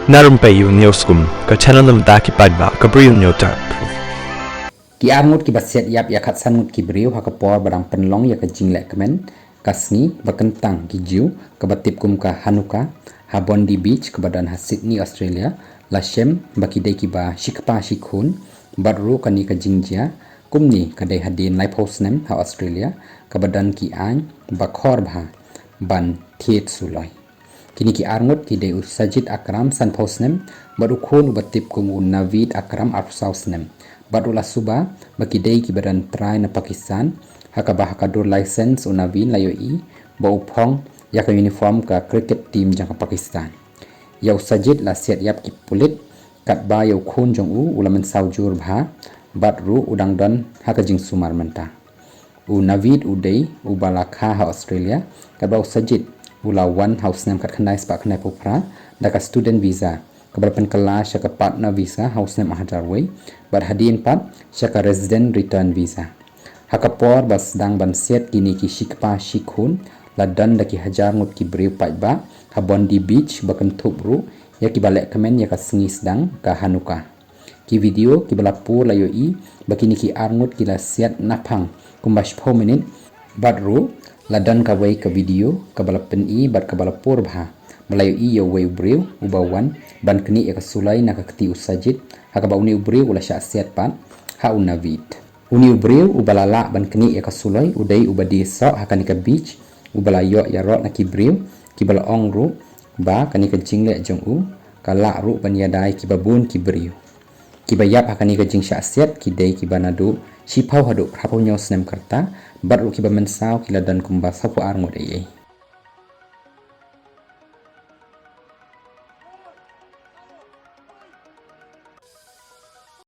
Na Rympei U ka channel nabynta ki paidbah ka Bri U Hynñiewtrep. Ki ngut ki basiat yap ya khatsan ngut ki briew ha kapor barang penlong ya ka jinglek kemen kasni bakentang ki jiu ka batip kum ka hanuka ha bondi beach ke badan ha Sydney Australia la shem baki dei ki ba shikpa shikhun baroh kani ka jingjia kumni ka dei hadin lai posnem ha Australia ka badan ki an bakhor bha ban thiet suloi kini ki ngut ki dei usajit akram san posnem baru khun batip kum navid akram arsausnem baru la suba baki dei ki badan trai na Pakistan hakabah kadur license unavin layo i ba upong ya ka uniform ka cricket team jang Pakistan yau sajid la siat yap ki pulit kat ba yau khun jong u ulaman saujur bha batru udang don haka jing sumar menta u navid udei u balakha ha Australia ka ba sajid ula one house nam kat khanai spa khanai popra daka student visa keberpan kelas syaka partner visa house nam hajarway bar hadin pat syaka resident return visa hakapor bas dang ban siat kini ki shikpa shikhun ladan daki hajar ngut ki briew paidbah ha bondi beach bakan thubru ya ki balek kemen ya ka sengis dang ka hanuka ki video ki balapur layo i bakini ki ngut ki la siat naphang kumbash 4 minute badru ladan ka way ka video ka balapen i bat ka balapur bha Melayu i yo way briew ubawan ban kini ya ka sulai na ka keti usajit ha ka ba uni briew ula sya siat pat ha unavid uni briew ubalala ban kini ya ka sulai udai ubadi sa ha ka beach ubalayo ya rot na ki briew ki bala ong ru ba kani ka jingle jong u ka la ru ban ya dai ki babun ki briew ki bayap ha kani ka jing sya siat ki dei ki banadu sipau hadu prapau nyos nem karta bat ru ki ba mensau ki ladan kumba sapu ngut ai